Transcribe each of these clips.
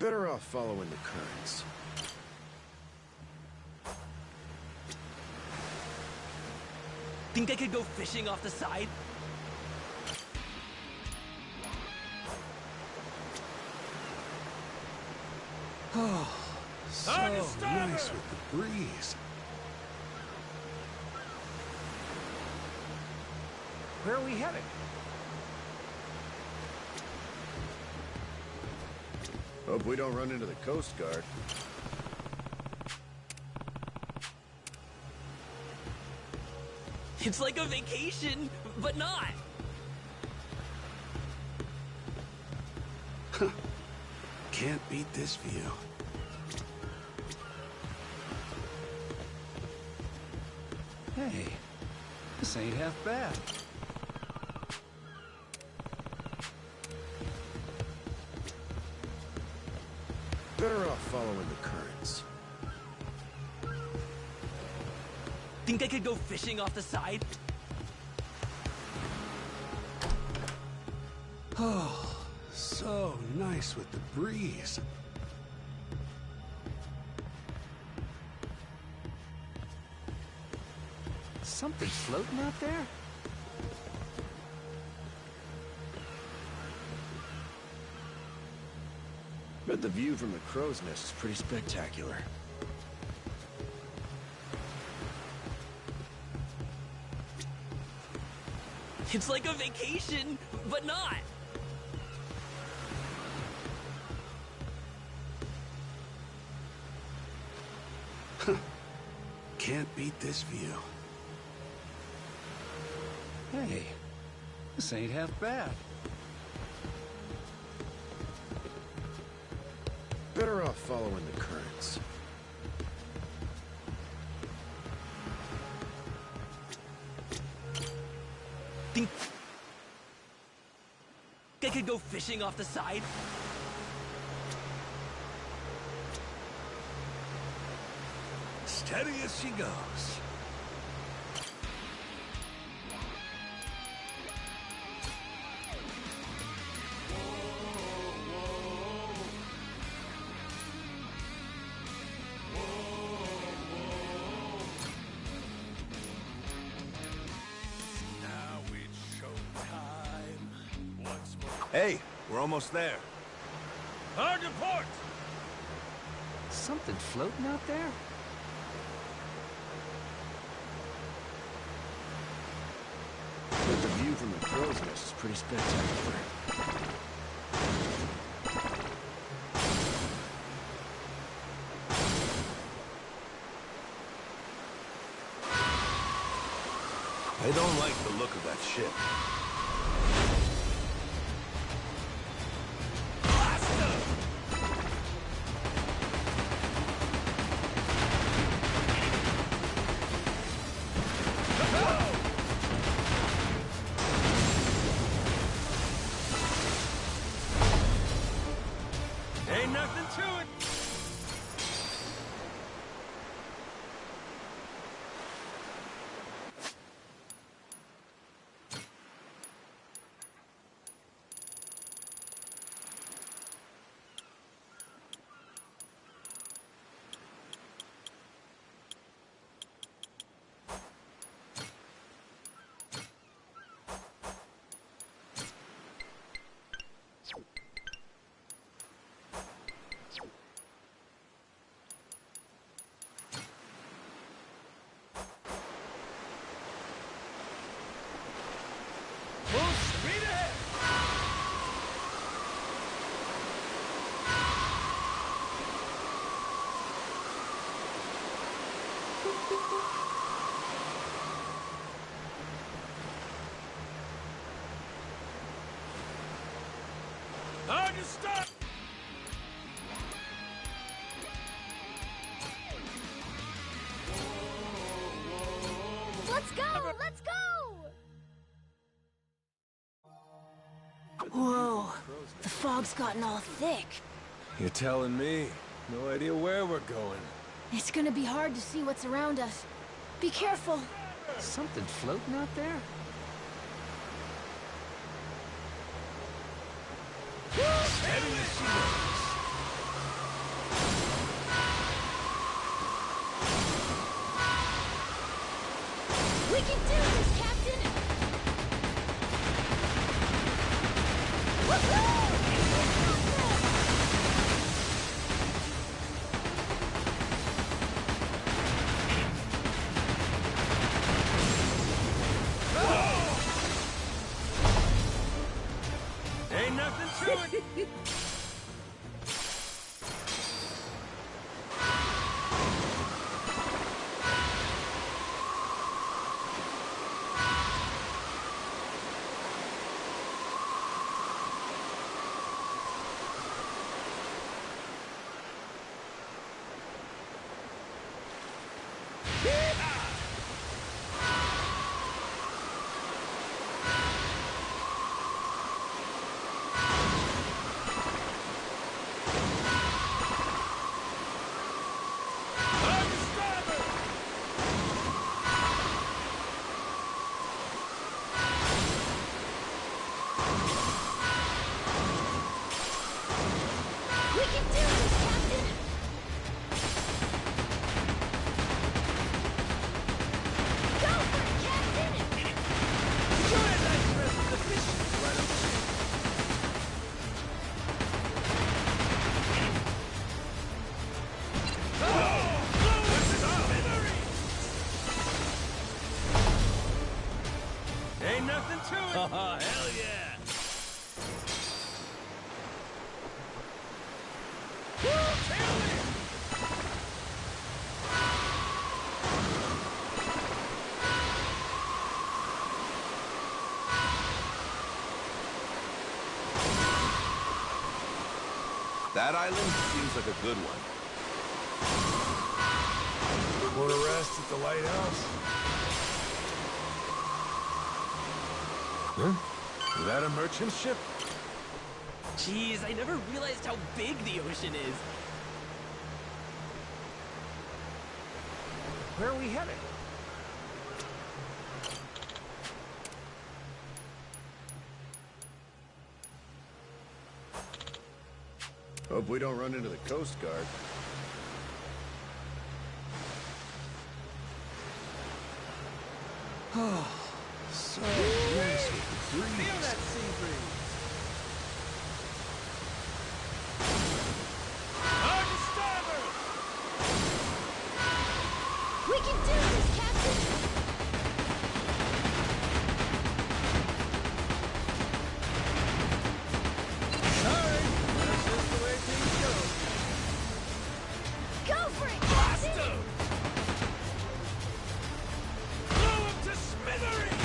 Better off following the currents. Think I could go fishing off the side? Oh, so nice with the breeze. Where are we headed? Hope we don't run into the Coast Guard. It's like a vacation, but not. Can't beat this view. Hey, this ain't half bad. Better off following the currents. Think I could go fishing off the side? Oh, so nice with the breeze. Something floating out there? Bet the view from the crow's nest is pretty spectacular. It's like a vacation, but not. Can't beat this view. Hey, this ain't half bad. Better off following the currents. Think I could go fishing off the side? Steady as she goes. Hey, we're almost there. Hard to port! Something floating out there? Bet the view from the crow's nest is pretty spectacular. I don't like the look of that ship. Ain't nothing to it! Hard to stop! Let's go! Let's go! Whoa, the fog's gotten all thick. You're telling me. No idea where we're going. It's gonna be hard to see what's around us. Be careful. Something floating out there? Steady as she goes. We can do this, Captain! Woohoo! Ain't nothing to it. We can do this, Captain! Go for it, Captain! Enjoy a nice rest of the mission, why don't you? Ain't nothing to it. Oh, hell yeah! That island seems like a good one. Want to rest at the lighthouse? Huh? Is that a merchant ship? Jeez, I never realized how big the ocean is. Where are we headed? Hope we don't run into the Coast Guard. So nice with the breeze. Feel that sea breeze. We can do this, Captain! Sorry, that's just the way things go. Go for it, Captain! Blow him to smithereens!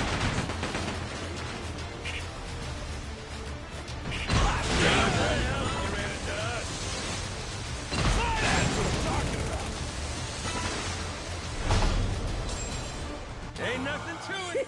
Ain't nothing to it.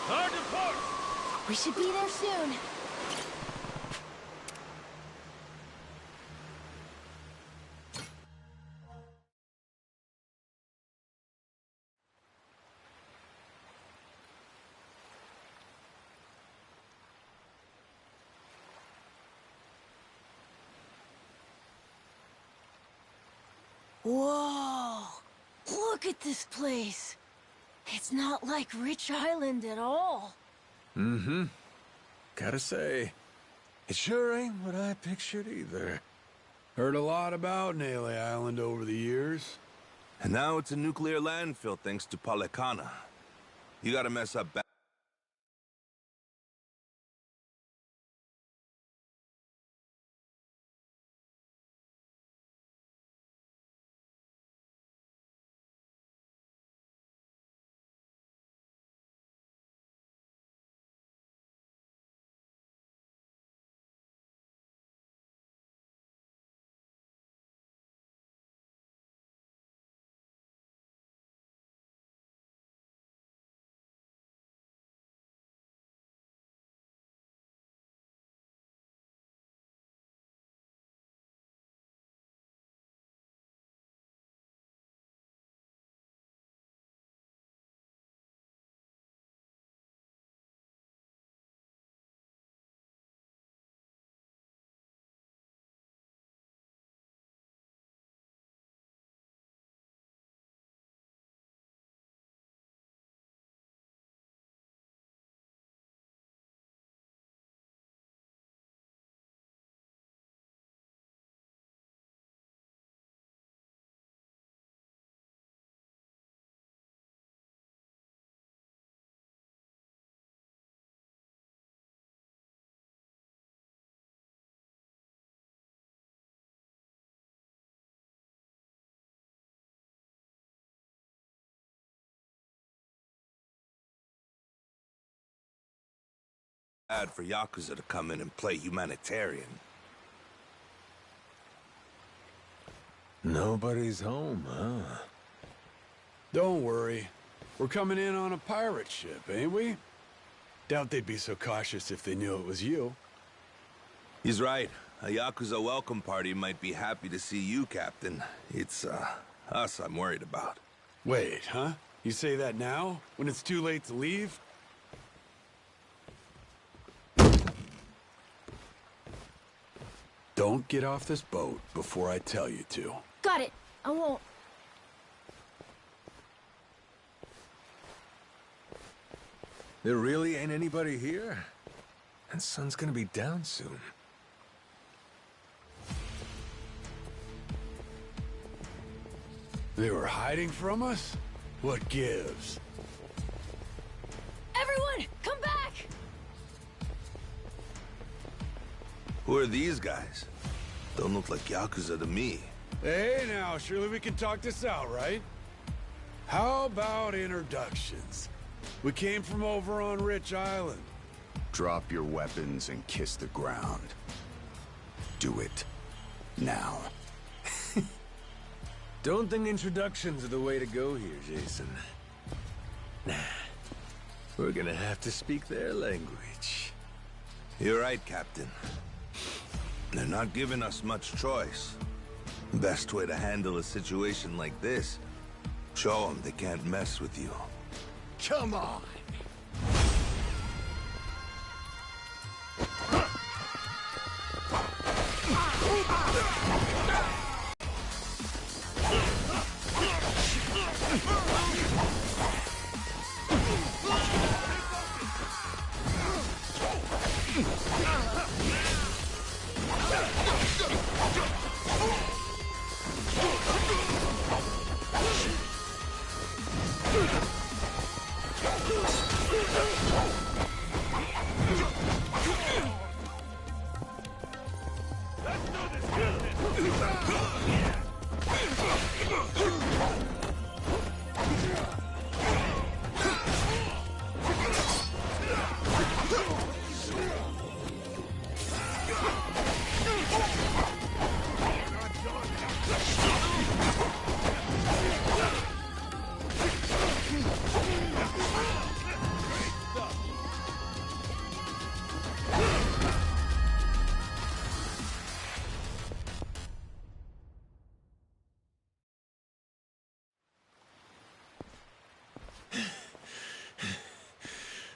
Hard to port. We should be there soon. Whoa! Look at this place! It's not like Rich Island at all. Mm-hmm. Gotta say, it sure ain't what I pictured either. Heard a lot about Naily Island over the years. And now it's a nuclear landfill thanks to Policana. You gotta mess up bad. bad for Yakuza to come in and play humanitarian. Nobody's home, huh? Don't worry. We're coming in on a pirate ship, ain't we? Doubt they'd be so cautious if they knew it was you. He's right. A Yakuza welcome party might be happy to see you, Captain. It's, us I'm worried about. Wait, huh? You say that now? When it's too late to leave? Don't get off this boat before I tell you to. Got it. I won't. There really ain't anybody here? And sun's gonna be down soon. They were hiding from us? What gives? Everyone, come back! Who are these guys? Don't look like Yakuza to me. Hey now, surely we can talk this out, right? How about introductions? We came from over on Rich Island. Drop your weapons and kiss the ground. Do it. Now. Don't think introductions are the way to go here, Jason. Nah. We're gonna have to speak their language. You're right, Captain. They're not giving us much choice. Best way to handle a situation like this, show them they can't mess with you. Come on!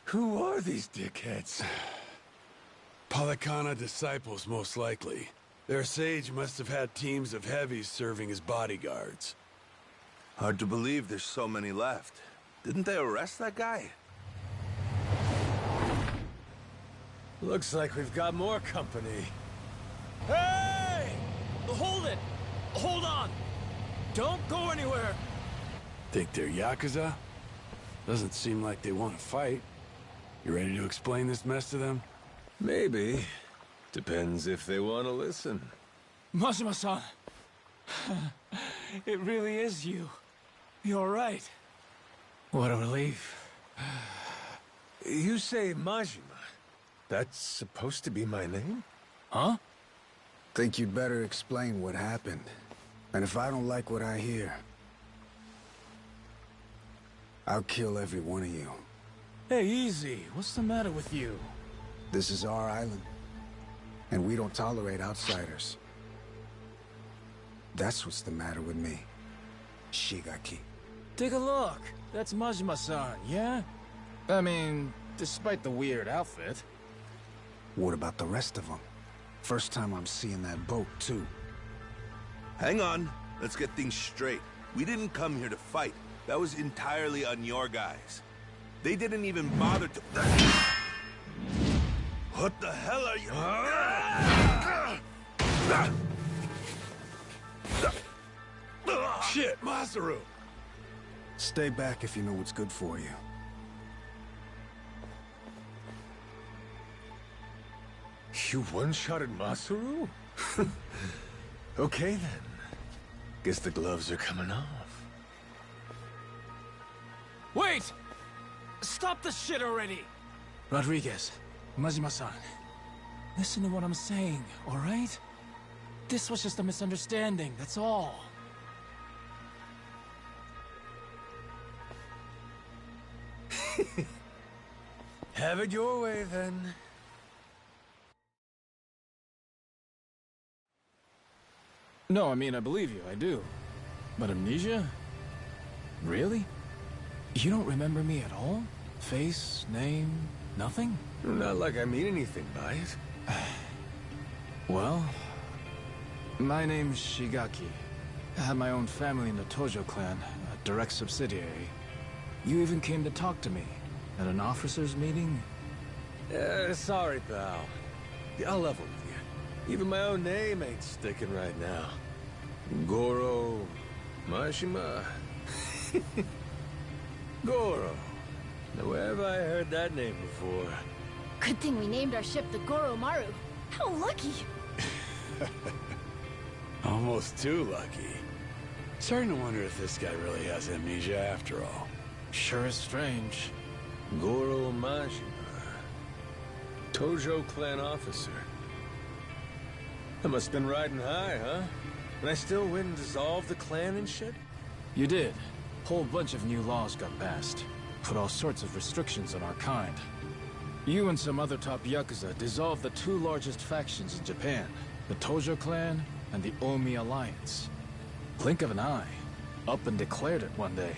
Who are these dickheads? Polycana disciples, most likely. Their sage must have had teams of heavies serving as bodyguards. Hard to believe there's so many left. Didn't they arrest that guy? Looks like we've got more company. Hey! Hold it! Hold on! Don't go anywhere! Think they're Yakuza? Doesn't seem like they want to fight. You ready to explain this mess to them? Maybe. Depends if they want to listen. Majima-san. It really is you. You're right. What a relief. You say Majima. That's supposed to be my name? Huh? Think you'd better explain what happened. And if I don't like what I hear, I'll kill every one of you. Hey, easy. What's the matter with you? This is our island, and we don't tolerate outsiders. That's what's the matter with me, Shigaki. Take a look. That's Majima-san, yeah? I mean, despite the weird outfit. What about the rest of them? First time I'm seeing that boat, too. Hang on. Let's get things straight. We didn't come here to fight. That was entirely on your guys. They didn't even bother to... What the hell are you... Shit, Masaru! Stay back if you know what's good for you. You one-shotted Masaru? Okay then. Guess the gloves are coming off. Wait! Stop the shit already! Rodriguez, Majima-san, listen to what I'm saying, all right? This was just a misunderstanding, that's all. Have it your way, then. No, I mean, I believe you, I do. But amnesia? Really? You don't remember me at all? Face, name, nothing? Not like I mean anything by it. Well, my name's Shigaki. I had my own family in the Tojo clan, a direct subsidiary. You even came to talk to me at an officers' meeting? Sorry, pal. I'll level with you. Even my own name ain't sticking right now. Goro... Mashima... Goro. Now, where have I heard that name before? Good thing we named our ship the Goromaru. How lucky! Almost too lucky. Starting to wonder if this guy really has amnesia after all. Sure is strange. Goro Mashima. Tojo clan officer. I must have been riding high, huh? And I still win and dissolve the clan and shit? You did. Whole bunch of new laws got passed. Put all sorts of restrictions on our kind. You and some other top Yakuza dissolved the two largest factions in Japan, the Tojo clan and the Omi Alliance. Blink of an eye. Up and declared it one day.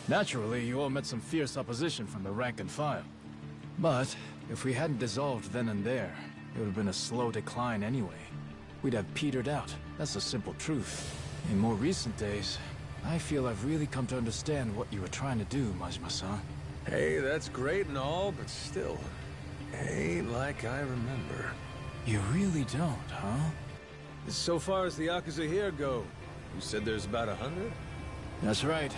Naturally, you all met some fierce opposition from the rank and file. But if we hadn't dissolved then and there, it would have been a slow decline anyway. We'd have petered out. That's the simple truth. In more recent days, I feel I've really come to understand what you were trying to do, Majima-san. Hey, that's great and all, but still, ain't like I remember. You really don't, huh? So far as the Yakuza here go, you said there's about 100? That's right.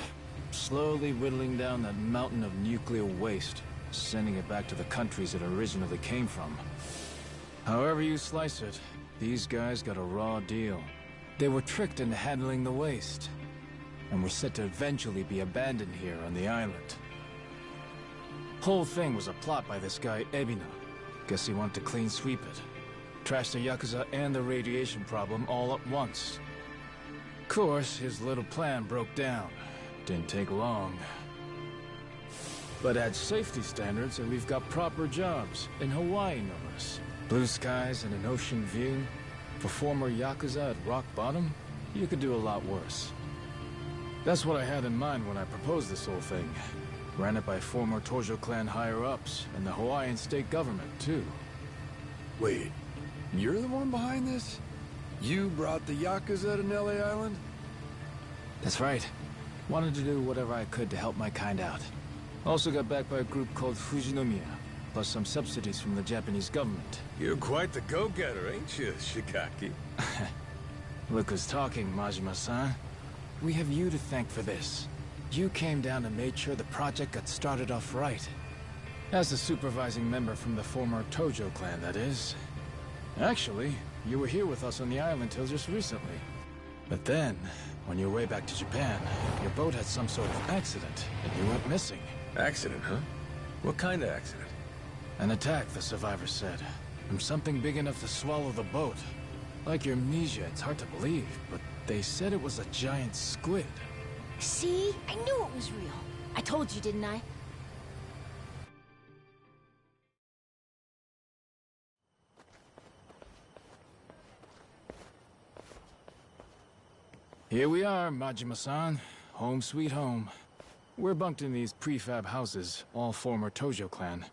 Slowly whittling down that mountain of nuclear waste, sending it back to the countries it originally came from. However you slice it, these guys got a raw deal. They were tricked into handling the waste, and were set to eventually be abandoned here on the island. Whole thing was a plot by this guy, Ebina. Guess he wanted to clean sweep it. Trash the Yakuza and the radiation problem all at once. Of course, his little plan broke down. Didn't take long. But add safety standards and we've got proper jobs, in Hawaii no less. Blue skies and an ocean view. For former Yakuza at rock bottom, you could do a lot worse. That's what I had in mind when I proposed this whole thing. Ran it by former Tojo clan higher-ups, and the Hawaiian state government, too. Wait, you're the one behind this? You brought the Yakuza to Nelly Island? That's right. Wanted to do whatever I could to help my kind out. Also got backed by a group called Fujinomiya, plus some subsidies from the Japanese government. You're quite the go-getter, ain't you, Shigaki? Look who's talking, Majima-san. We have you to thank for this. You came down and made sure the project got started off right. As the supervising member from the former Tojo clan, that is. Actually, you were here with us on the island till just recently. But then, on your way back to Japan, your boat had some sort of accident, and you went missing. Accident, huh? What kind of accident? An attack, the survivors said. From something big enough to swallow the boat. Like your amnesia, it's hard to believe, but they said it was a giant squid. See? I knew it was real. I told you, didn't I? Here we are, Majima-san. Home sweet home. We're bunked in these prefab houses, all former Tojo clan.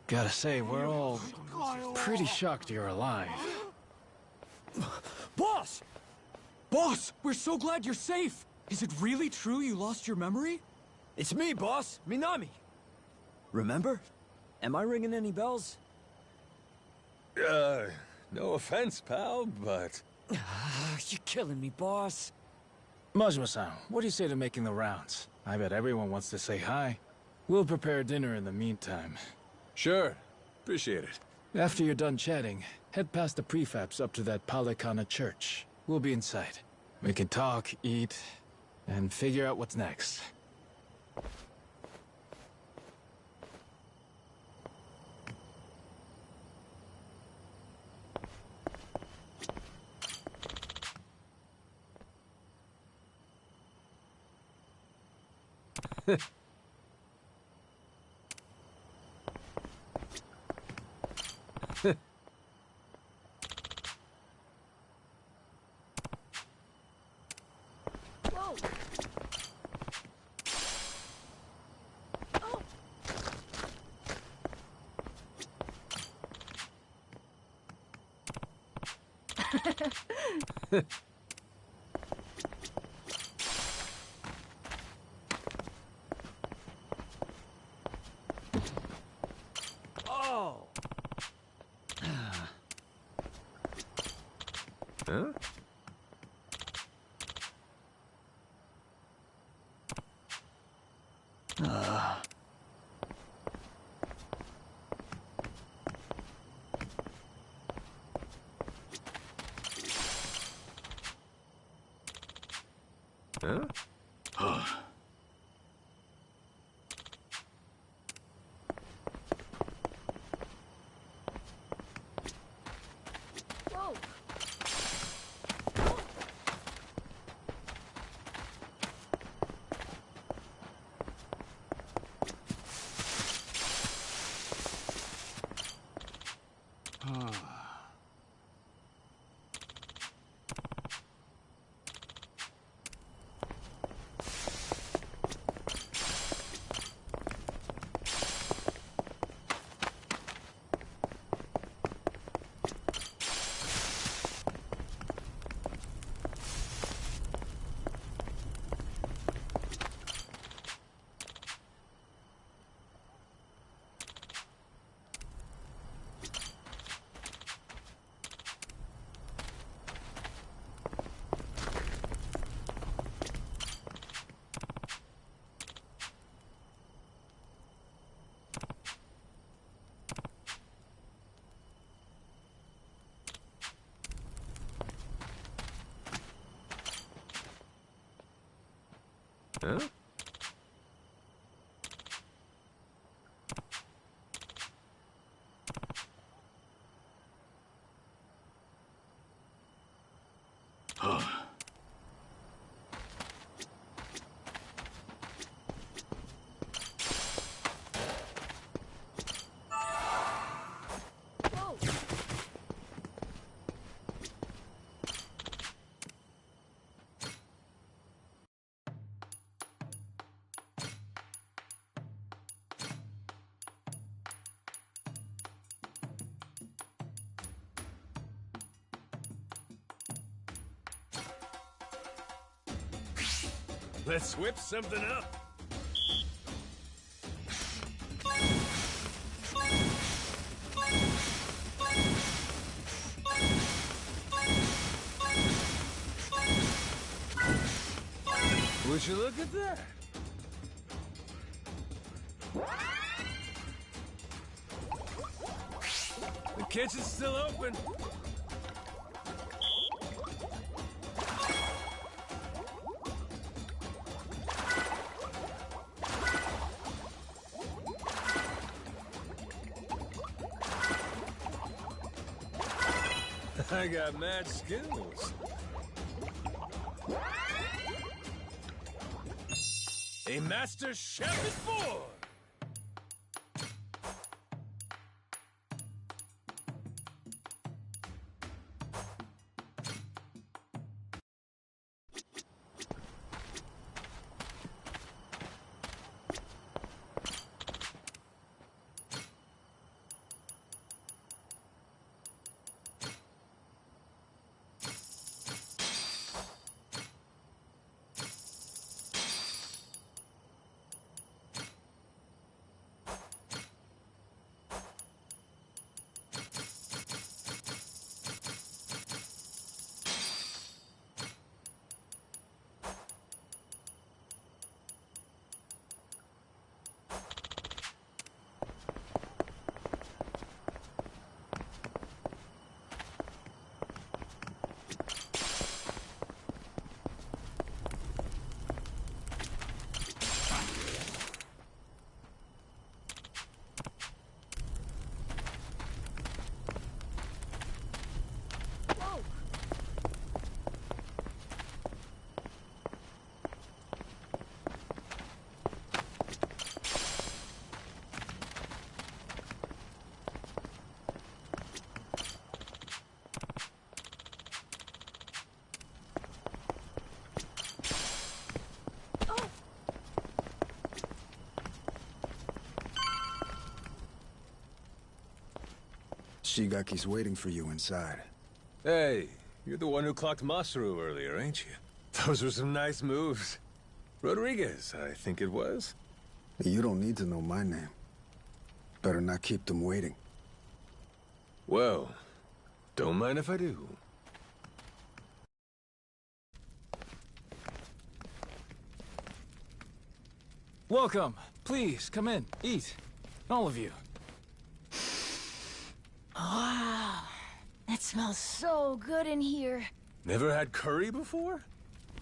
Gotta say, we're all pretty shocked you're alive. Boss! Boss, we're so glad you're safe! Is it really true you lost your memory? It's me, boss. Minami. Remember? Am I ringing any bells? No offense, pal, but... You're killing me, boss. Majima-san, what do you say to making the rounds? I bet everyone wants to say hi. We'll prepare dinner in the meantime. Sure. Appreciate it. After you're done chatting, head past the prefabs up to that Palikana church. We'll be inside. We can talk, eat, and figure out what's next. Whoa! Oh! Huh? Huh? Whoa! Huh? Whoa! Let's whip something up. Would you look at that? The kitchen's still open. I got mad skills. A master chef is born. Shigaki's waiting for you inside. Hey, you're the one who clocked Masaru earlier, ain't you? Those were some nice moves. Rodriguez, I think it was. You don't need to know my name. Better not keep them waiting. Well, don't mind if I do. Welcome. Please, come in. Eat. All of you. Wow. That smells so good in here. Never had curry before?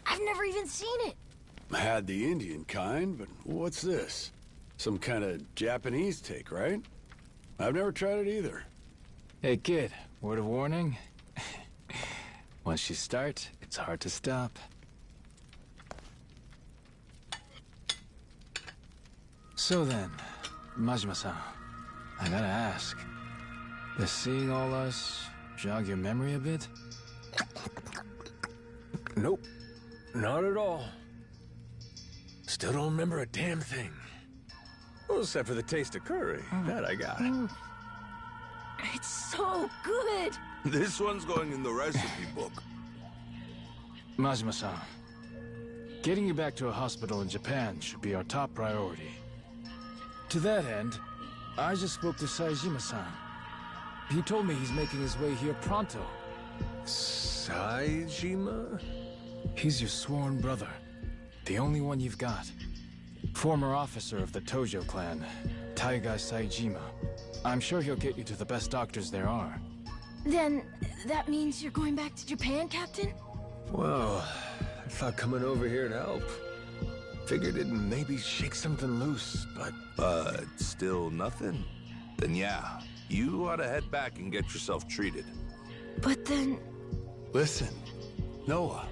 I've never even seen it. Had the Indian kind, but what's this? Some kind of Japanese take, right? I've never tried it either. Hey, kid. Word of warning. Once you start, it's hard to stop. So then, Majima-san, I gotta ask, does seeing all us jog your memory a bit? Nope. Not at all. Still don't remember a damn thing. Well, except for the taste of curry. That I got. It's so good. This one's going in the recipe book. Majima-san, getting you back to a hospital in Japan should be our top priority. To that end, I just spoke to Saejima-san. He told me he's making his way here pronto. Saejima? He's your sworn brother. The only one you've got. Former officer of the Tojo clan, Taiga Saejima. I'm sure he'll get you to the best doctors there are. Then, that means you're going back to Japan, Captain? Well, I thought coming over here to help. Figured it'd maybe shake something loose, but... Still nothing? Then yeah, you ought to head back and get yourself treated. But then... Listen, Noah.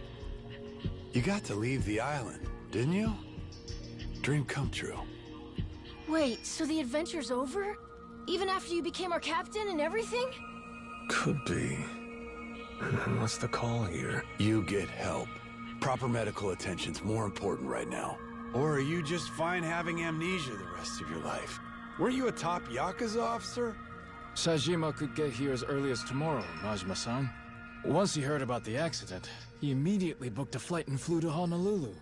You got to leave the island, didn't you? Dream come true. Wait, so the adventure's over? Even after you became our captain and everything? Could be. What's the call here? You get help. Proper medical attention's more important right now. Or are you just fine having amnesia the rest of your life? Weren't you a top Yakuza officer? Saejima could get here as early as tomorrow, Majima-san. Once he heard about the accident, he immediately booked a flight and flew to Honolulu.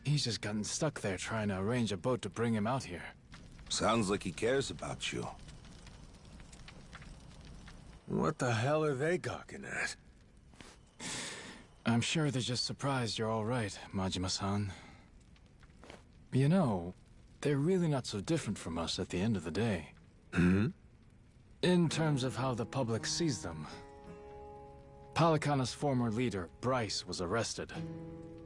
He's just gotten stuck there trying to arrange a boat to bring him out here. Sounds like he cares about you. What the hell are they gawking at? I'm sure they're just surprised you're all right, Majima-san. You know, they're really not so different from us at the end of the day. Hmm? In terms of how the public sees them. Palikana's former leader, Bryce, was arrested.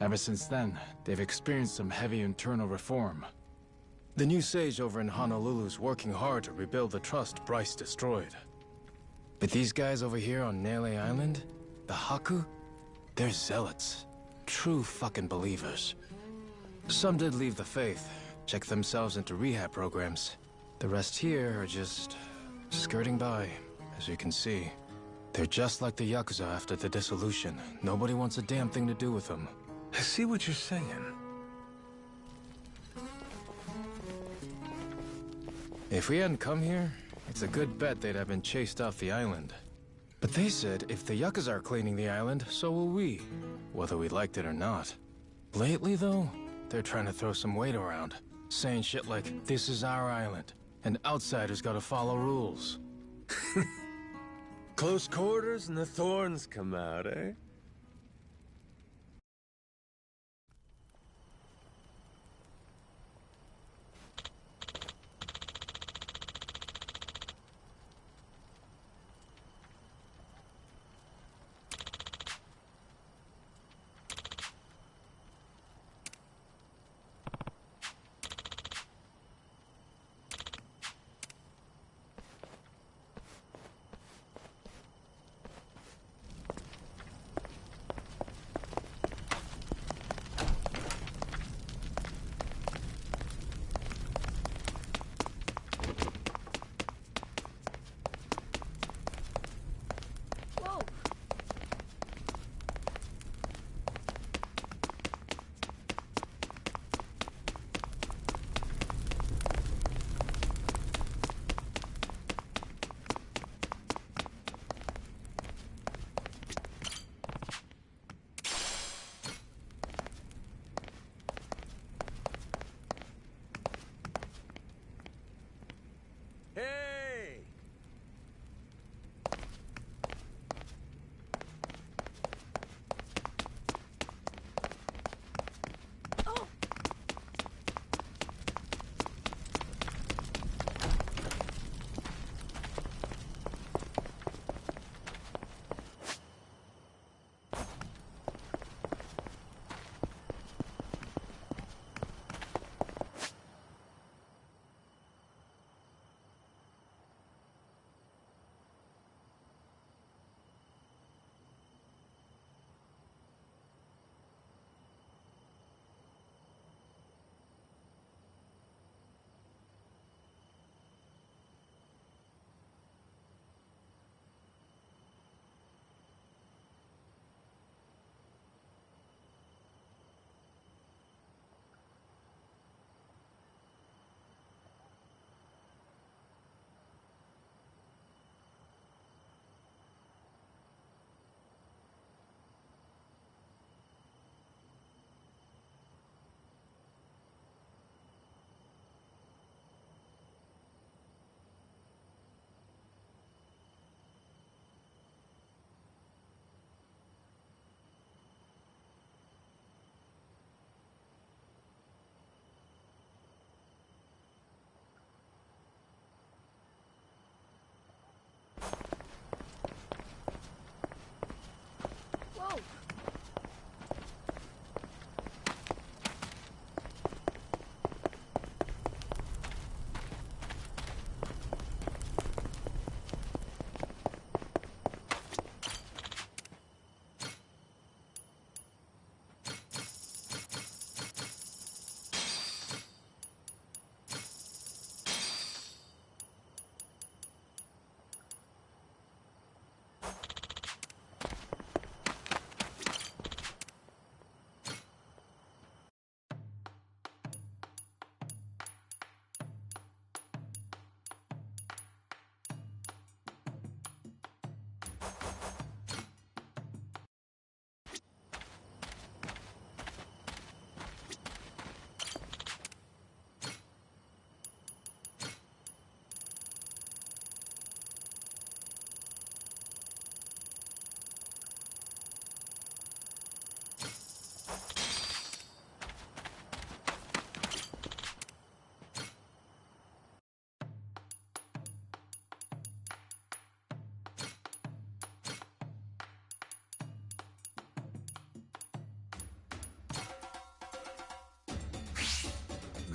Ever since then, they've experienced some heavy internal reform. The new sage over in Honolulu's working hard to rebuild the trust Bryce destroyed. But these guys over here on Nele Island, the Haku, they're zealots. True fucking believers. Some did leave the faith, check themselves into rehab programs. The rest here are just skirting by, as you can see. They're just like the Yakuza after the dissolution. Nobody wants a damn thing to do with them. I see what you're saying. If we hadn't come here, it's a good bet they'd have been chased off the island. But they said if the Yakuza are cleaning the island, so will we. Whether we liked it or not. Lately, though, they're trying to throw some weight around. Saying shit like, this is our island, and outsiders gotta follow rules. Close quarters and the thorns come out, eh?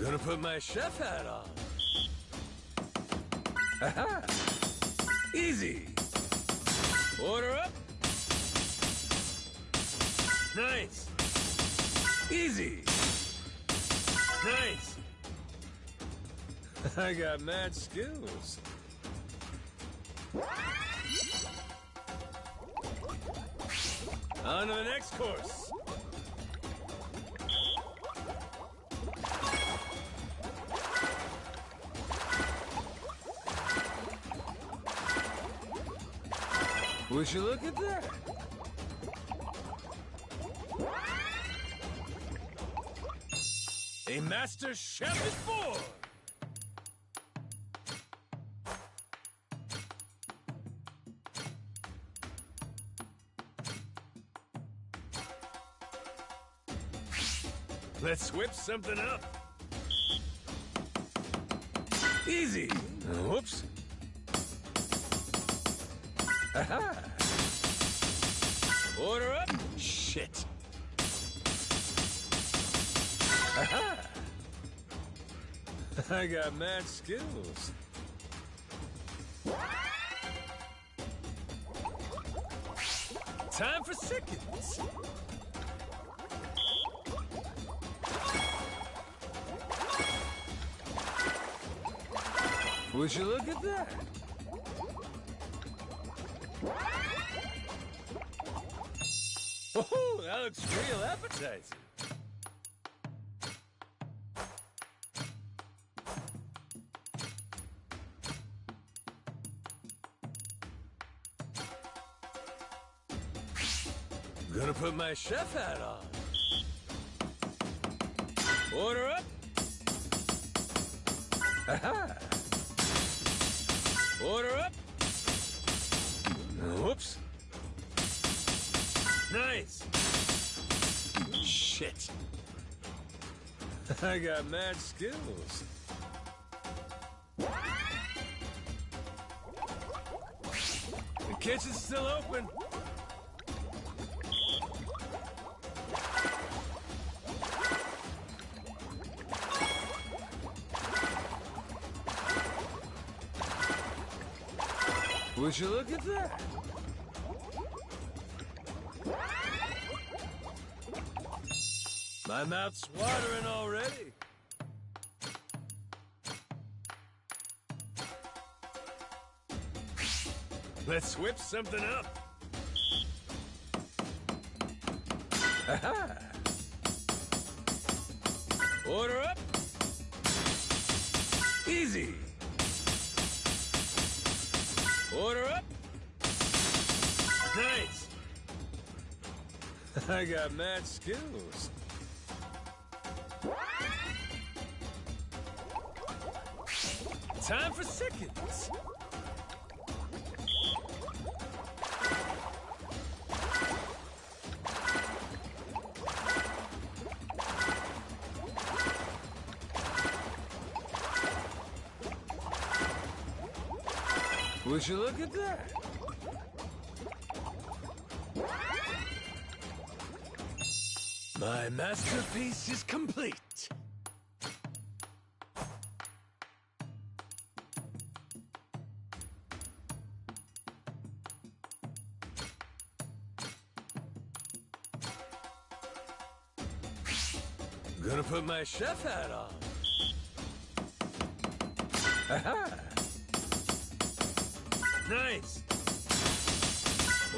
Gonna put my chef hat on. Haha! Easy! Order up! Nice! Easy! Nice! I got mad skills. On to the next course. Would you look at that? A master chef is born! Let's whip something up. Easy. Whoops. Aha! Order up. Shit. Aha! I got mad skills. Time for seconds. Would you look at that? Oh, that looks real appetizing. Gonna put my chef hat on. Order up. Aha! Order up. Whoops. Nice. Shit. I got mad skills. The kitchen's still open. Would you look at that? My mouth's watering already. Let's whip something up. Aha! Order up. Easy. Order up. Nice. I got mad skills. Time for seconds. Would you look at that? My masterpiece is complete. Gonna put my chef hat on. Aha! Nice.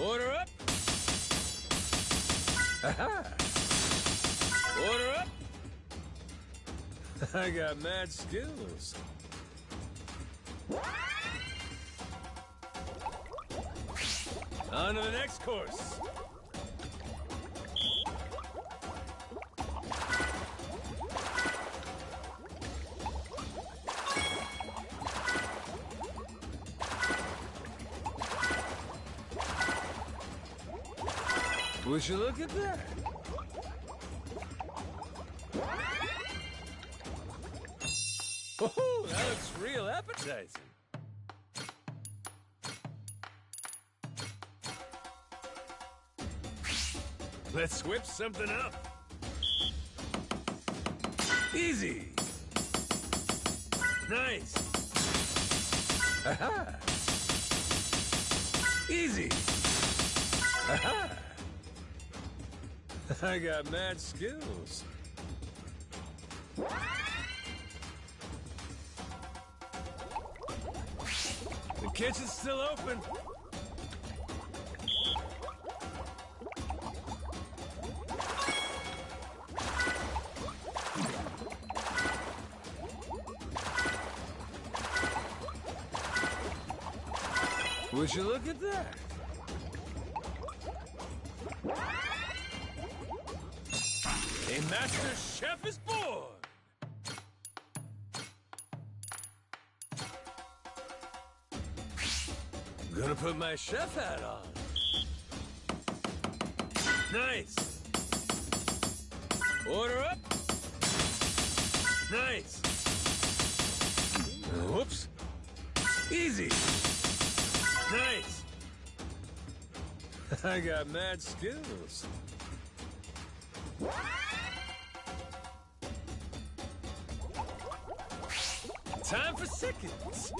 Order up. Aha! Order up. I got mad skills. On to the next course. Would you look at that? Oh, that looks real appetizing. Let's whip something up. Easy. Nice. Aha. Easy. Aha. I got mad skills. The kitchen's still open. Would you look at that? A master chef is born! Gonna put my chef hat on. Nice! Order up! Nice! Whoops! Easy! Nice! I got mad skills. Time for seconds.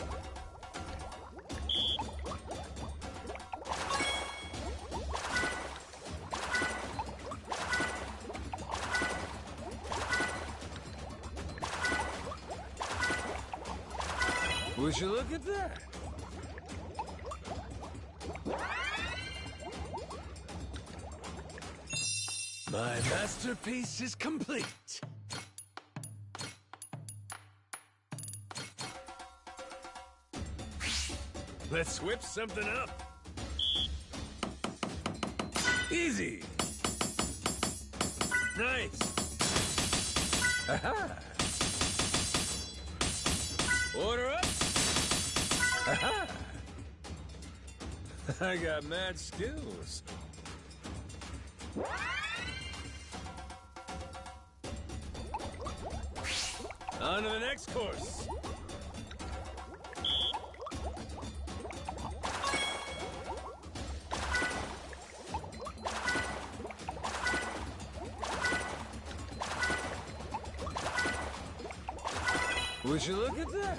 Would you look at that? My masterpiece is complete. Let's whip something up. Easy. Nice. Aha. Order up. Aha. I got mad skills. On to the next course. Would you look at that?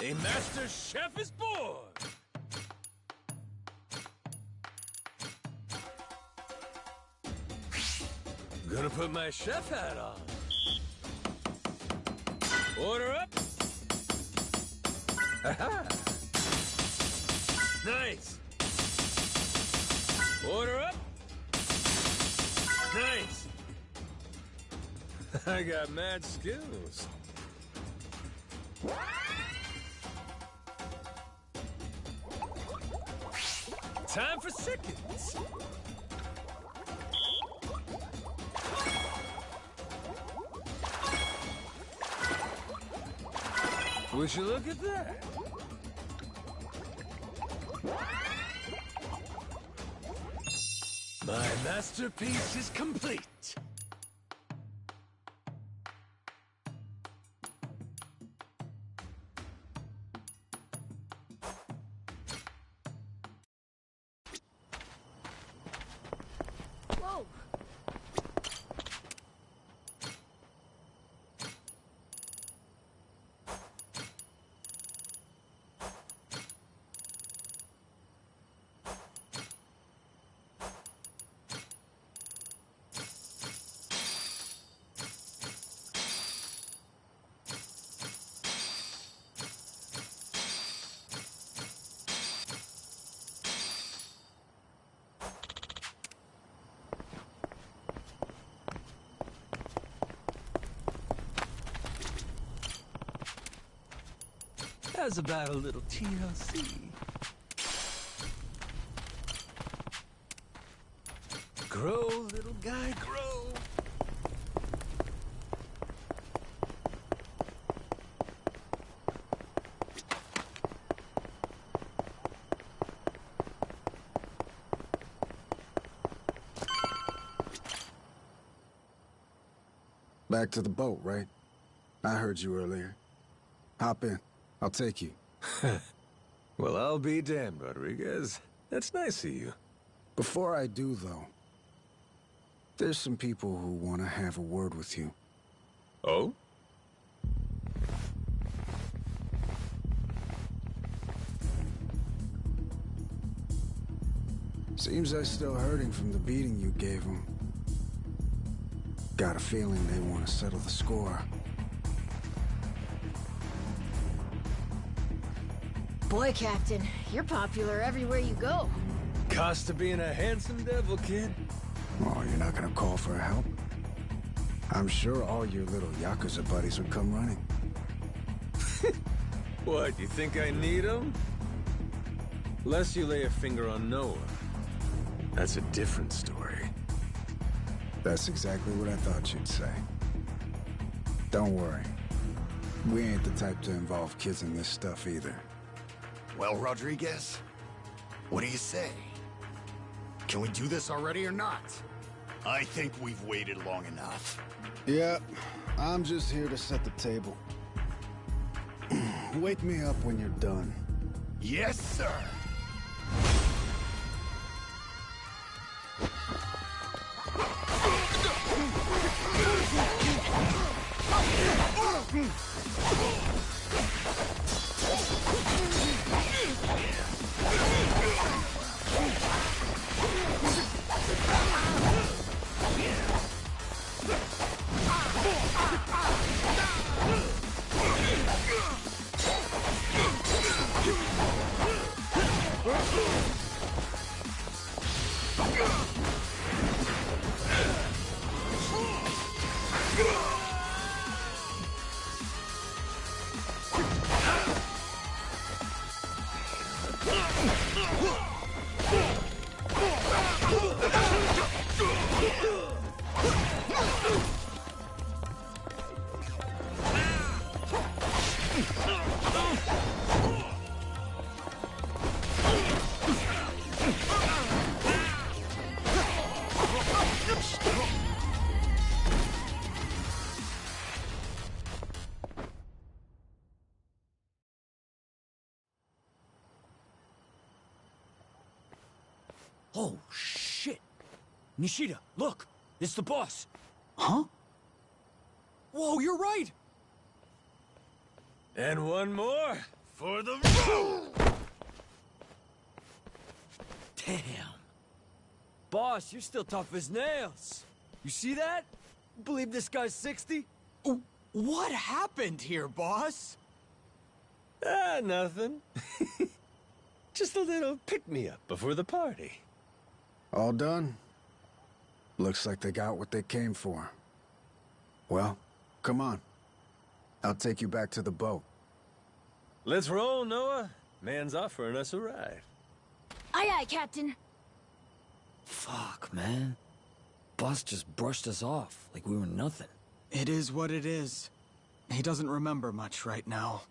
A master chef is born! Gonna put my chef hat on. Order up. Aha! Nice! Order up. Nice! I got mad skills. Time for seconds. Would you look at that? My masterpiece is complete. Whoa! How's about a little TLC? Grow, little guy, grow. Back to the boat, right? I heard you earlier. Hop in. I'll take you. Well, I'll be damned, Rodriguez. That's nice of you. Before I do, though, There's some people who want to have a word with you. Oh? Seems they're still hurting from the beating you gave them. Got a feeling they want to settle the score. Boy, Captain, you're popular everywhere you go. Cost of being a handsome devil, kid. Oh, you're not gonna call for help? I'm sure all your little Yakuza buddies would come running. What, you think I need them? Lest you lay a finger on Noah. That's a different story. That's exactly what I thought you'd say. Don't worry. We ain't the type to involve kids in this stuff either. Well, Rodriguez, what do you say? Can we do this already or not? I think we've waited long enough. Yeah, I'm just here to set the table. Wake me up when you're done. Yes, sir. Oh, shit! Nishida, look! It's the boss! Huh? Whoa, you're right! And one more for the road! Damn. Boss, you're still tough as nails. You see that? Believe this guy's 60? What happened here, boss? Ah, nothing. Just a little pick-me-up before the party. All done? Looks like they got what they came for. Well, come on. I'll take you back to the boat. Let's roll, Noah. Man's offering us a ride. Aye, aye, Captain. Fuck, man. Boss just brushed us off like we were nothing. It is what it is. He doesn't remember much right now.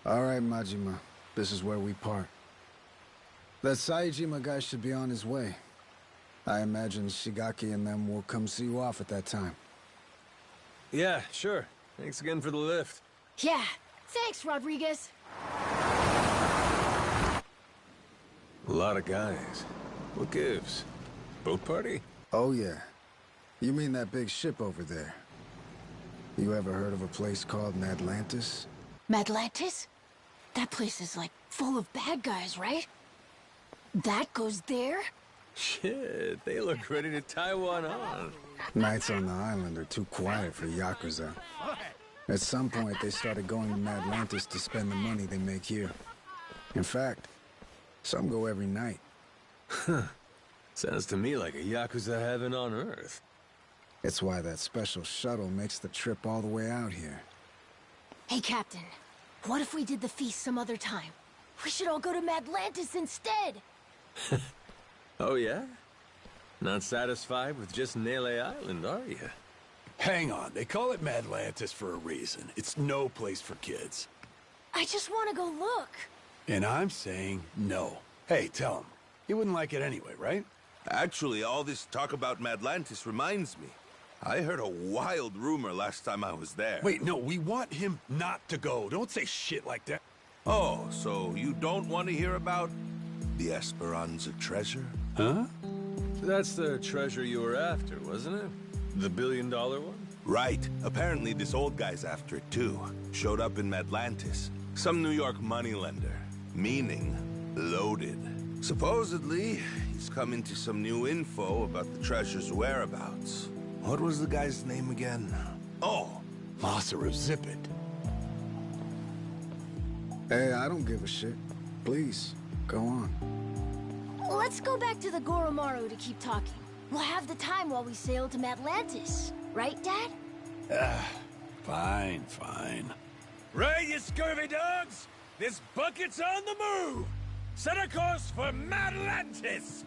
All right, Majima. This is where we part. That Saejima guy should be on his way. I imagine Shigaki and them will come see you off at that time. Yeah, sure. Thanks again for the lift. Yeah, thanks, Rodriguez. A lot of guys. What gives? Boat party? Oh, yeah. You mean that big ship over there? You ever heard of a place called Madlantis? Madlantis? That place is, like, full of bad guys, right? That goes there? Shit, they look ready to tie one on. Nights on the island are too quiet for Yakuza. At some point, they started going to Madlantis to spend the money they make here. In fact, some go every night. Sounds to me like a Yakuza heaven on Earth. It's why that special shuttle makes the trip all the way out here. Hey, Captain. What if we did the feast some other time? We should all go to Madlantis instead! Oh, yeah? Not satisfied with just Nele Island, are you? Hang on, they call it Madlantis for a reason. It's no place for kids. I just want to go look. And I'm saying no. Hey, tell him. He wouldn't like it anyway, right? Actually, all this talk about Madlantis reminds me. I heard a wild rumor last time I was there. Wait, no, we want him not to go. Don't say shit like that. Oh, so you don't want to hear about the Esperanza treasure? Huh? That's the treasure you were after, wasn't it? The billion-dollar one? Right. Apparently this old guy's after it too. Showed up in Madlantis. Some New York moneylender. Meaning, loaded. Supposedly, he's come into some new info about the treasure's whereabouts. What was the guy's name again? Oh, Masaru Zippet. Hey, I don't give a shit. Please, go on. Let's go back to the Goromaru to keep talking. We'll have the time while we sail to Madlantis. Right, Dad? Fine, fine. Right, you scurvy dogs! This bucket's on the move! Set a course for Madlantis!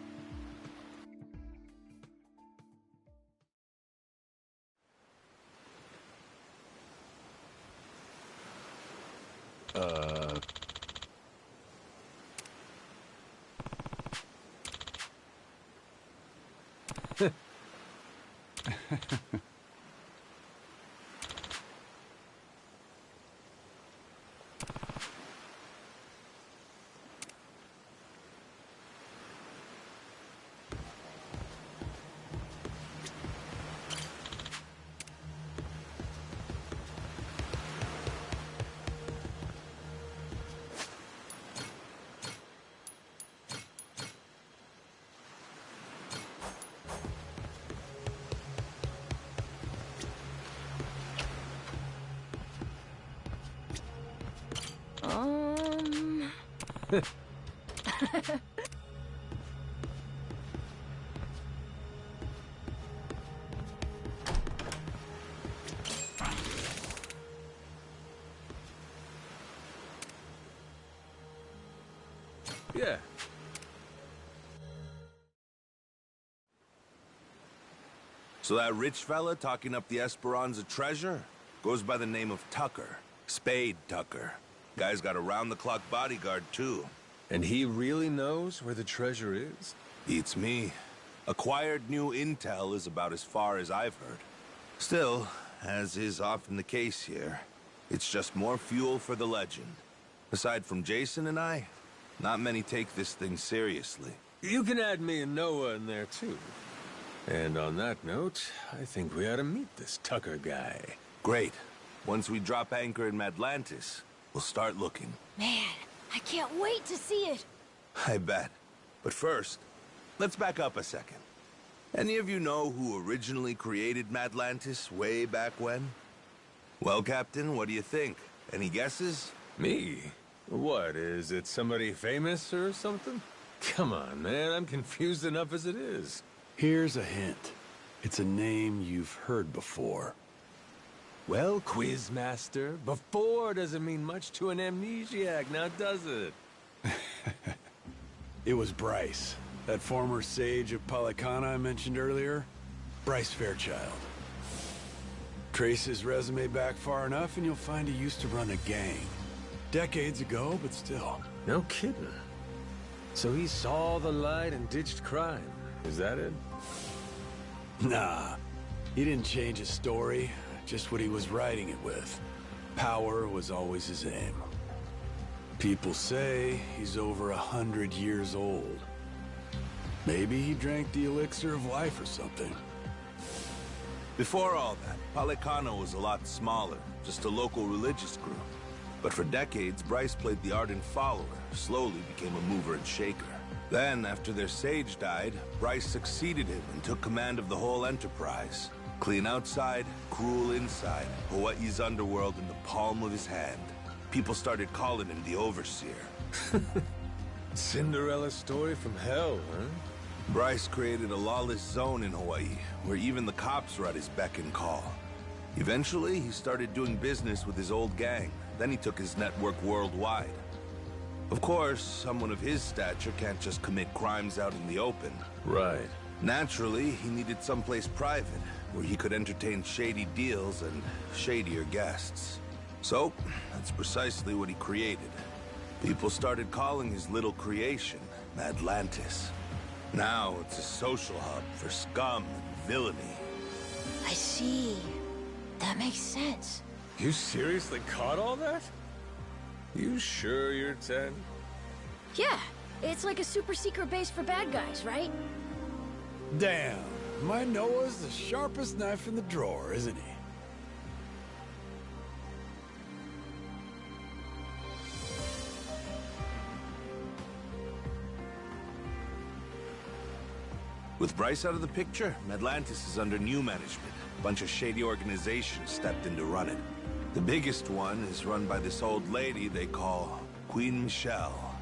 Yeah. So that rich fella talking up the Esperanza treasure goes by the name of Tucker. Spade Tucker. Guy's got a round-the-clock bodyguard, too. And he really knows where the treasure is? Beats me. Acquired new intel is about as far as I've heard. Still, as is often the case here, it's just more fuel for the legend. Aside from Jason and I, not many take this thing seriously. You can add me and Noah in there, too. And on that note, I think we ought to meet this Tucker guy. Great. Once we drop anchor in Madlantis, we'll start looking. Man, I can't wait to see it. I bet. But first, let's back up a second. Any of you know who originally created Madlantis way back when? Well, Captain, what do you think? Any guesses? Me? What, is it somebody famous or something? Come on, man, I'm confused enough as it is. Here's a hint. It's a name you've heard before. Well, Quizmaster, before doesn't mean much to an amnesiac, now does it? It was Bryce, that former sage of Palicana I mentioned earlier. Bryce Fairchild. Trace his resume back far enough and you'll find he used to run a gang. Decades ago, but still. No kidding. So he saw the light and ditched crime. Is that it? Nah. He didn't change his story, just what he was writing it with. Power was always his aim. People say he's over 100 years old. Maybe he drank the elixir of life or something. Before all that, Palicano was a lot smaller, just a local religious group. But for decades, Bryce played the ardent follower, slowly became a mover and shaker. Then, after their sage died, Bryce succeeded him and took command of the whole enterprise. Clean outside, cruel inside, Hawaii's underworld in the palm of his hand. People started calling him the Overseer. Cinderella story from hell, huh? Bryce created a lawless zone in Hawaii, where even the cops were at his beck and call. Eventually, he started doing business with his old gang. Then he took his network worldwide. Of course, someone of his stature can't just commit crimes out in the open. Right. Naturally, he needed someplace private, where he could entertain shady deals and shadier guests. So, that's precisely what he created. People started calling his little creation Madlantis. Now it's a social hub for scum and villainy. I see. That makes sense. You seriously caught all that? You sure you're 10? Yeah, it's like a super secret base for bad guys, right? Damn, my Noah's the sharpest knife in the drawer, isn't he? With Bryce out of the picture, Atlantis is under new management. A bunch of shady organizations stepped in to run it. The biggest one is run by this old lady they call Queen Michelle.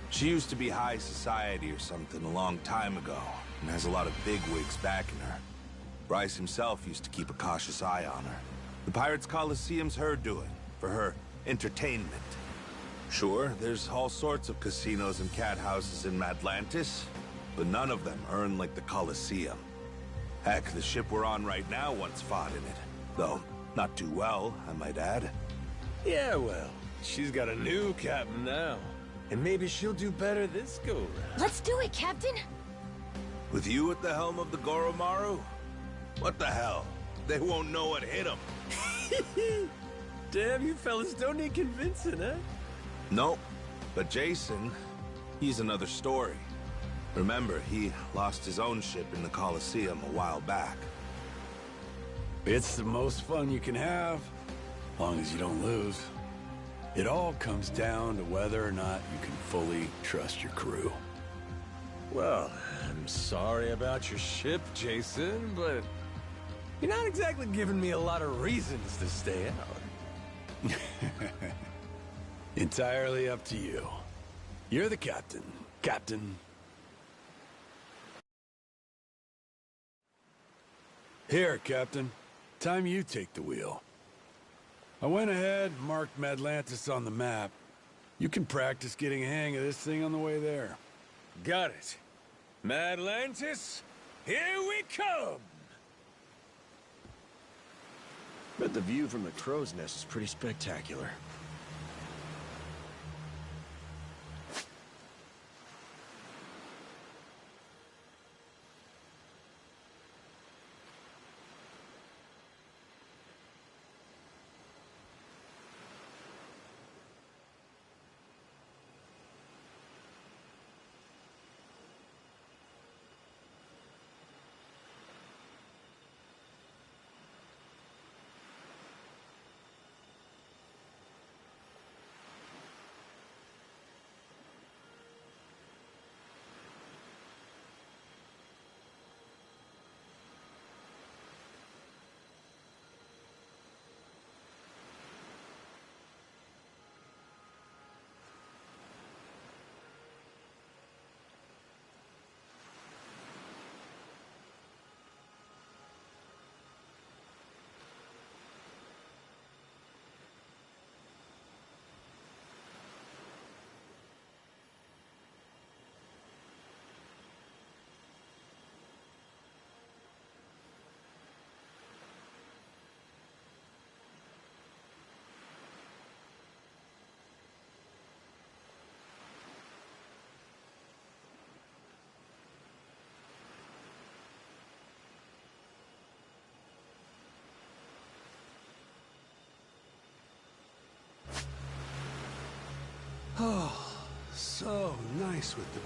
She used to be high society or something a long time ago, and has a lot of bigwigs backing her. Bryce himself used to keep a cautious eye on her. The Pirates Coliseum's her doing, for her entertainment. Sure, there's all sorts of casinos and cat houses in Atlantis, but none of them earn like the Coliseum. Heck, the ship we're on right now once fought in it. Though, not too well, I might add. Yeah, well, she's got a new captain now. And maybe she'll do better this go-round. Let's do it, Captain! With you at the helm of the Goromaru? What the hell? They won't know what hit them. Damn, you fellas don't need convincing, eh? Nope. But Jason, he's another story. Remember, he lost his own ship in the Coliseum a while back. It's the most fun you can have, as long as you don't lose. It all comes down to whether or not you can fully trust your crew. Well, I'm sorry about your ship, Jason, but you're not exactly giving me a lot of reasons to stay out. Entirely up to you. You're the captain, Captain. Here, Captain. Time you take the wheel. I went ahead and marked Madlantis on the map. You can practice getting a hang of this thing on the way there. Got it. Madlantis, here we come! Bet the view from the crow's nest is pretty spectacular. Oh, so nice with the...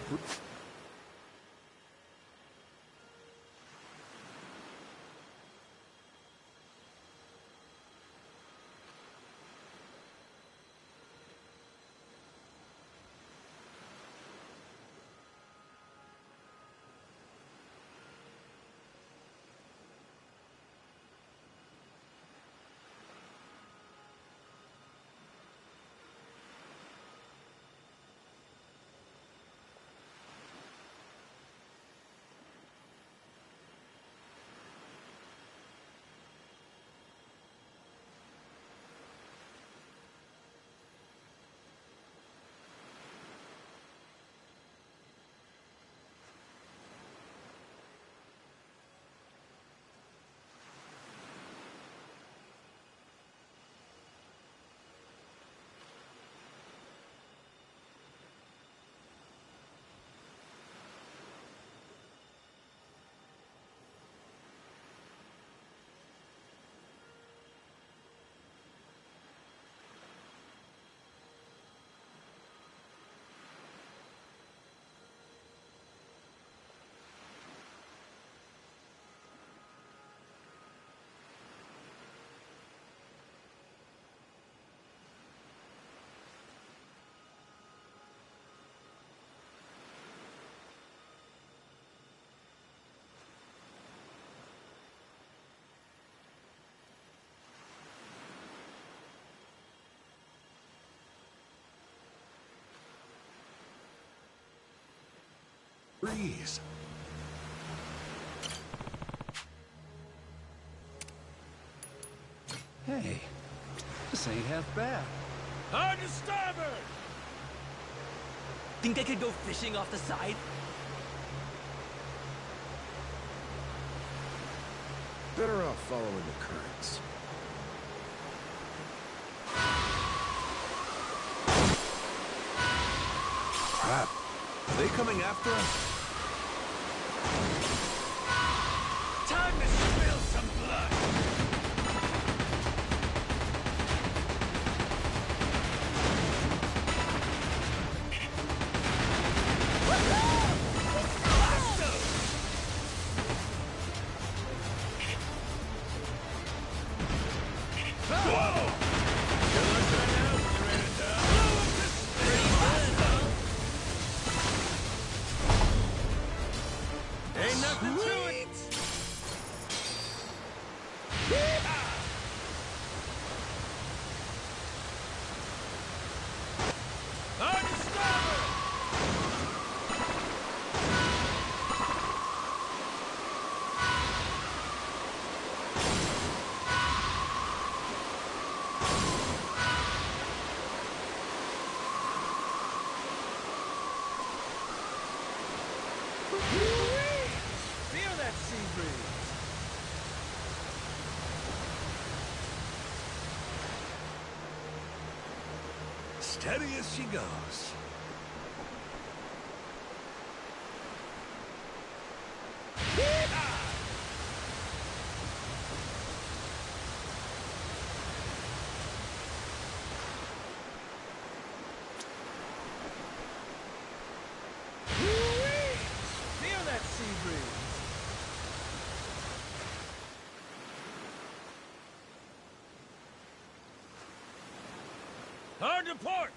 Breeze. Hey, this ain't half bad. Hard to starboard! Think I could go fishing off the side? Better off following the currents. Crap. Are they coming after us? Time to spill some blood! Ain't nothing to it! On the starboard! Feel that sea breeze! Steady as she goes. Feel that sea breeze! Hard to port!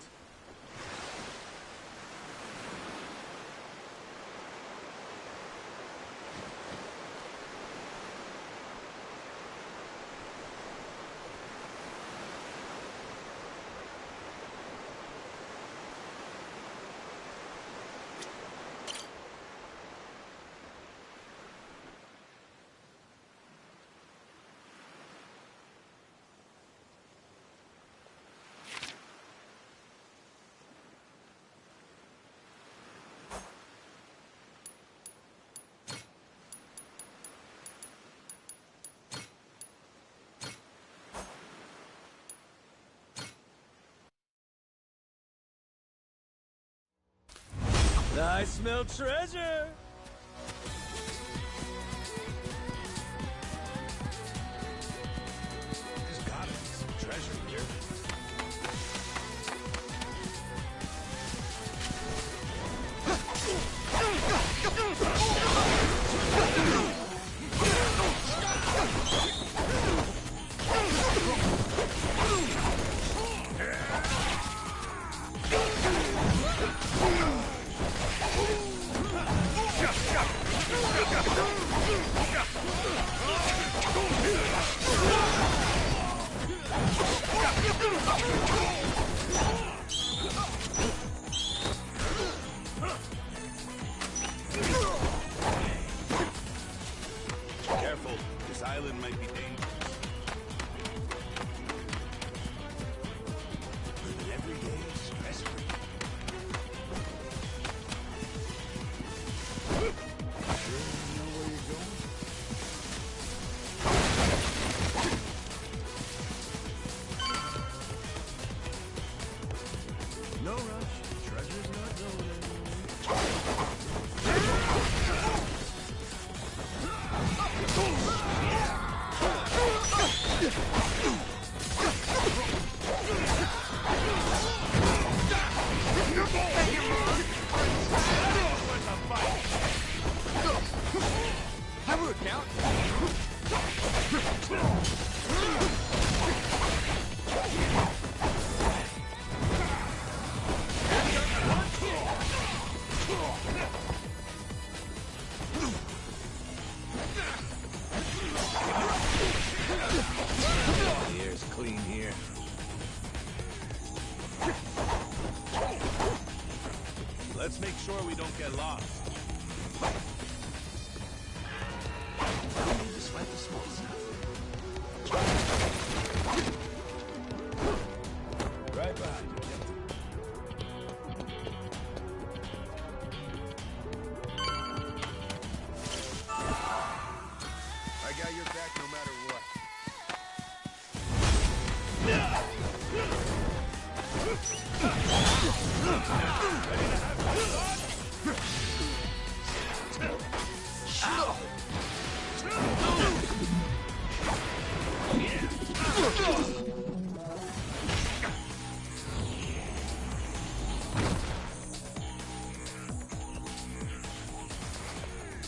I smell treasure! There's gotta be some treasure here. Careful, this island might be dangerous. Living every day stress-free. No rush. Treasure's not golden. Have a account. The air's clean here. Let's make sure we don't get lost.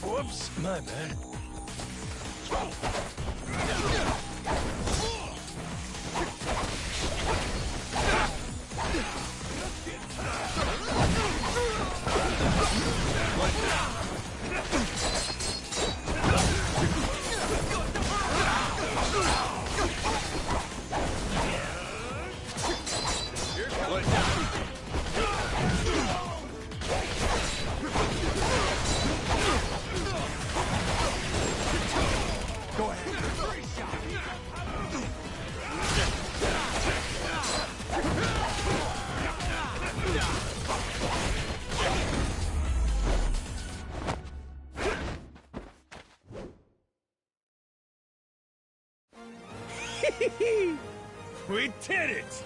Whoops, my bad. We did it!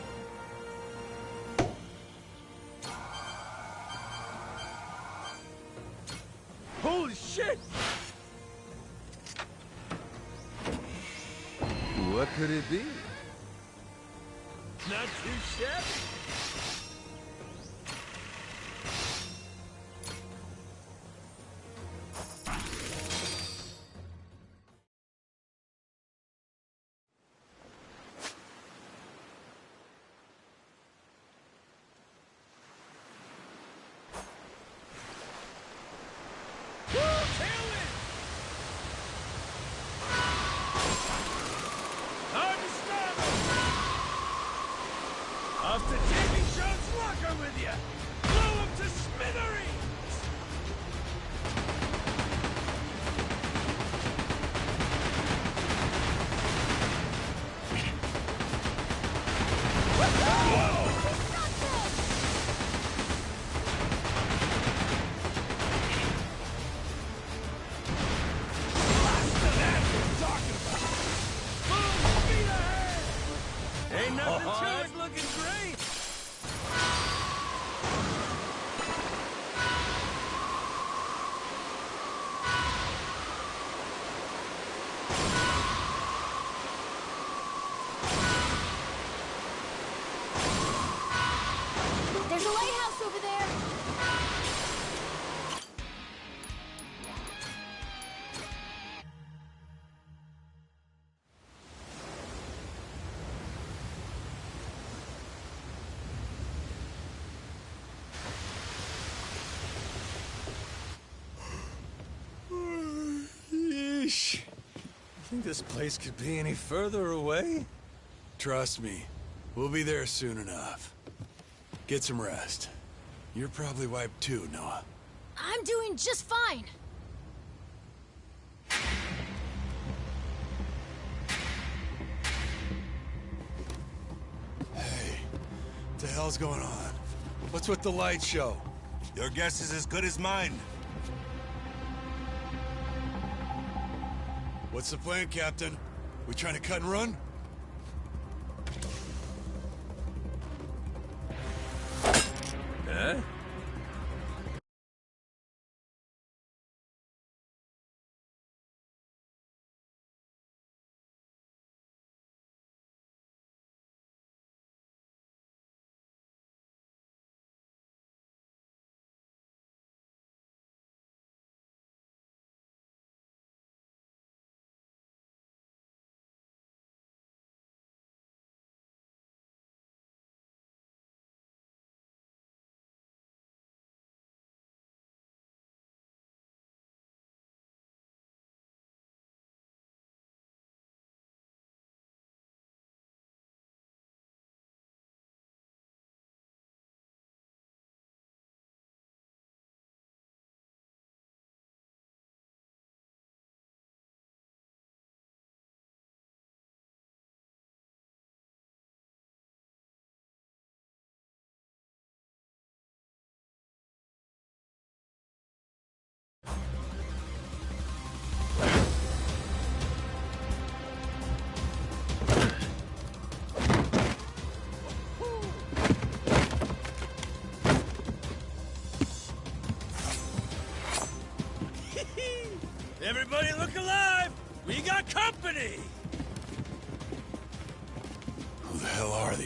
Holy shit! What could it be? Not too shabby. Off to Davy Jones' locker with ya! Blow him to smithereens! Ain't nothing to it, looking great! There's a lighthouse over there! Yeesh. You think this place could be any further away? Trust me, we'll be there soon enough. Get some rest. You're probably wiped too, Noah. I'm doing just fine. Hey, what the hell's going on? What's with the light show? Your guess is as good as mine. What's the plan, Captain? We trying to cut and run? Huh?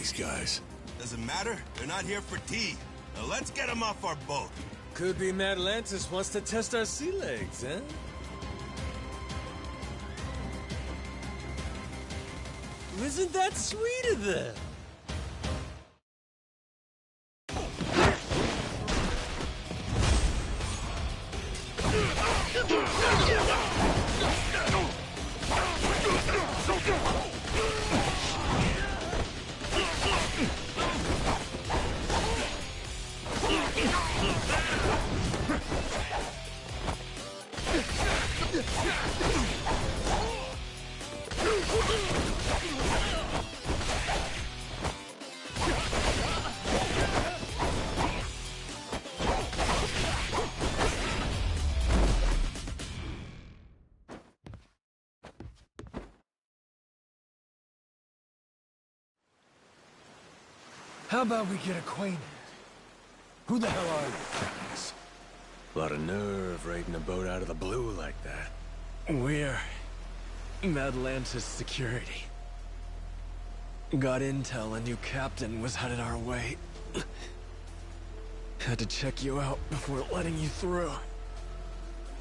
these guys? Doesn't matter. They're not here for tea. Now let's get them off our boat. Could be Atlantis wants to test our sea legs, huh? Isn't that sweet of them? How about we get acquainted? Who the hell are you? Thanks. A lot of nerve raiding a boat out of the blue like that. We're Atlantis security. Got intel a new captain was headed our way. Had to check you out before letting you through.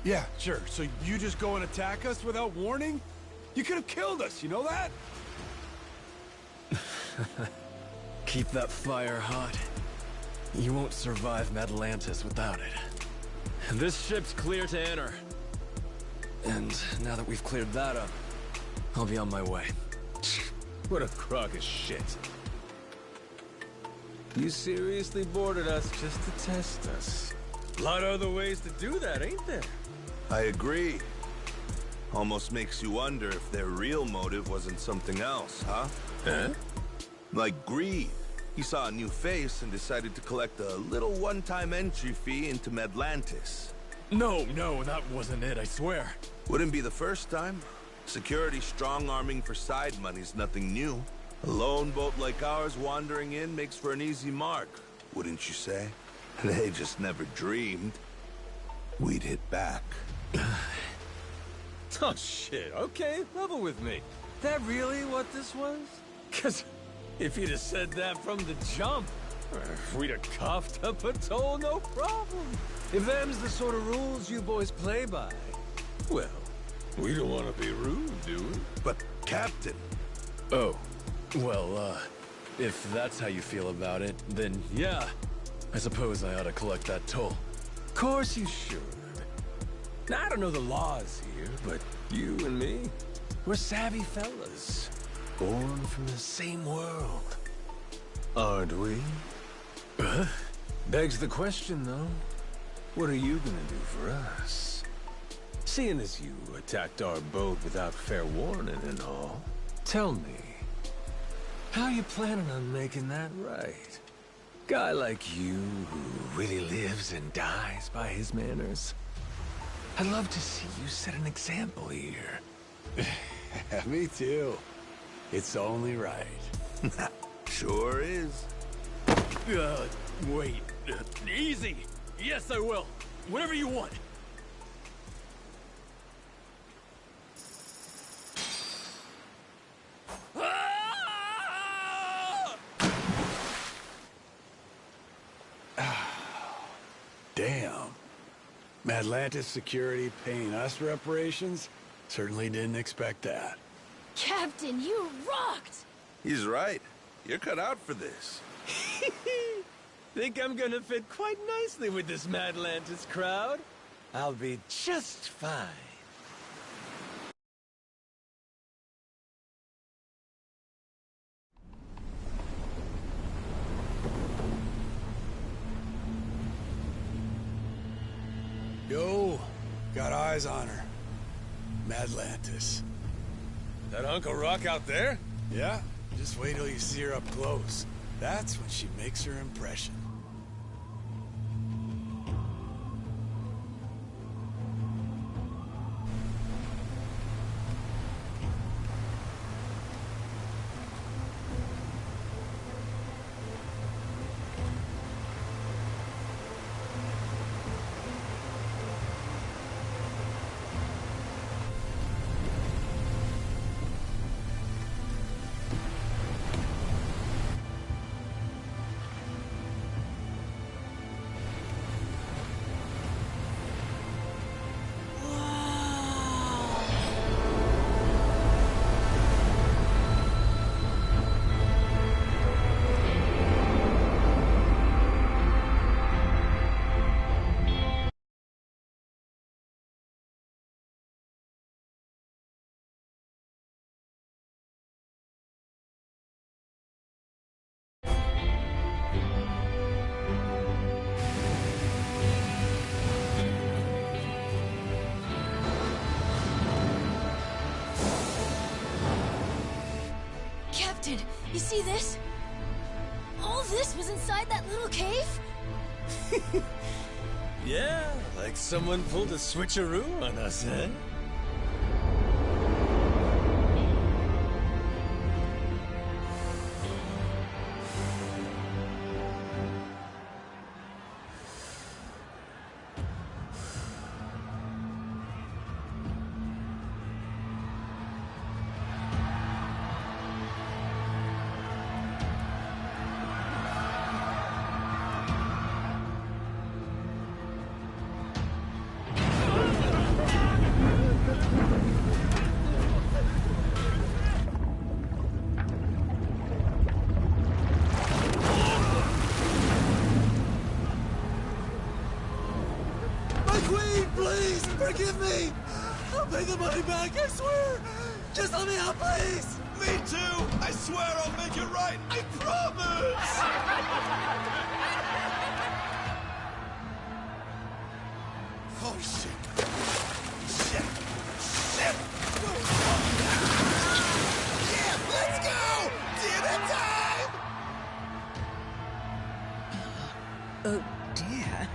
Yeah, sure. So you just go and attack us without warning? You could have killed us, you know that? Keep that fire hot. You won't survive Atlantis without it. This ship's clear to enter. And now that we've cleared that up, I'll be on my way. What a crock of shit. You seriously boarded us just to test us? A lot of other ways to do that, ain't there? I agree. Almost makes you wonder if their real motive wasn't something else, huh? Huh? Like greed. He saw a new face and decided to collect a little one-time entry fee into Atlantis. No, that wasn't it, I swear. Wouldn't be the first time. Security strong-arming for side money's nothing new. A lone boat like ours wandering in makes for an easy mark, wouldn't you say? They just never dreamed we'd hit back. Oh shit, okay, level with me. That really what this was? Cause if you'd have said that from the jump, we'd have coughed up a toll, no problem. If them's the sort of rules you boys play by, well, we don't want to be rude, do we? But, Captain... Oh, well, if that's how you feel about it, then yeah, I suppose I ought to collect that toll. Of course you should. Now, I don't know the laws here, but you and me, we're savvy fellas. Born from the same world. Aren't we? Begs the question, though. What are you gonna do for us? Seeing as you attacked our boat without fair warning and all, tell me, how you planning on making that right? Guy like you who really lives and dies by his manners. I'd love to see you set an example here. Me too. It's only right. Sure is. Wait. Easy. Yes, I will. Whatever you want. Damn. Atlantis security paying us reparations? Certainly didn't expect that. Captain, you rocked! He's right. You're cut out for this. Think I'm gonna fit quite nicely with this Atlantis crowd? I'll be just fine. Yo, got eyes on her. Atlantis. That Uncle Rock out there? Yeah, just wait till you see her up close. That's when she makes her impression. Captain, you see this? All this was inside that little cave? Yeah, like someone pulled a switcheroo on us, eh? Please, forgive me! I'll pay the money back, I swear! Just let me out, please! Me too! I swear I'll make it right! I promise! Oh, shit! Shit! Shit! Yeah, let's go! Dinner time! Oh, dear.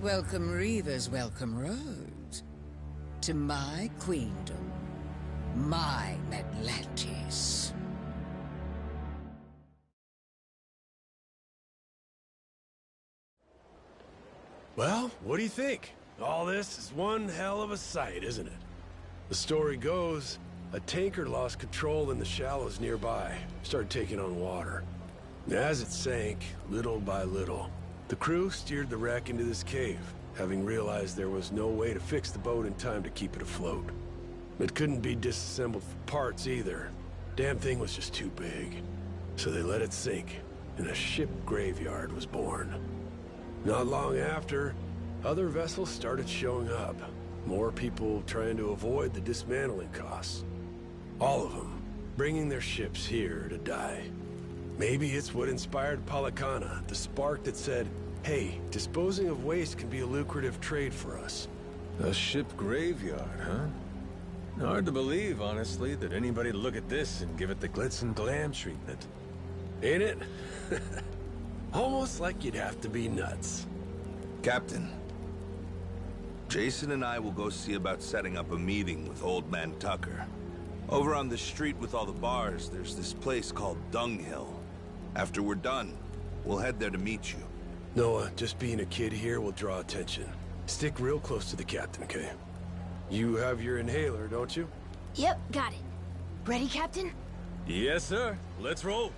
Welcome Reavers, welcome Rogues. To my queendom. My Atlantis. Well, what do you think? All this is one hell of a sight, isn't it? The story goes, a tanker lost control in the shallows nearby, started taking on water. As it sank, little by little, the crew steered the wreck into this cave, having realized there was no way to fix the boat in time to keep it afloat. It couldn't be disassembled for parts either. Damn thing was just too big. So they let it sink, and a ship graveyard was born. Not long after, other vessels started showing up. More people trying to avoid the dismantling costs. All of them bringing their ships here to die. Maybe it's what inspired Policana, the spark that said, hey, disposing of waste can be a lucrative trade for us. A ship graveyard, huh? Hard to believe, honestly, that anybody'd look at this and give it the glitz and glam treatment. Ain't it? Almost like you'd have to be nuts. Captain, Jason and I will go see about setting up a meeting with Old Man Tucker. Over on the street with all the bars, there's this place called Dunghill. After we're done, we'll head there to meet you. Noah, just being a kid here will draw attention. Stick real close to the captain, okay? You have your inhaler, don't you? Yep, got it. Ready, Captain? Yes, sir. Let's roll.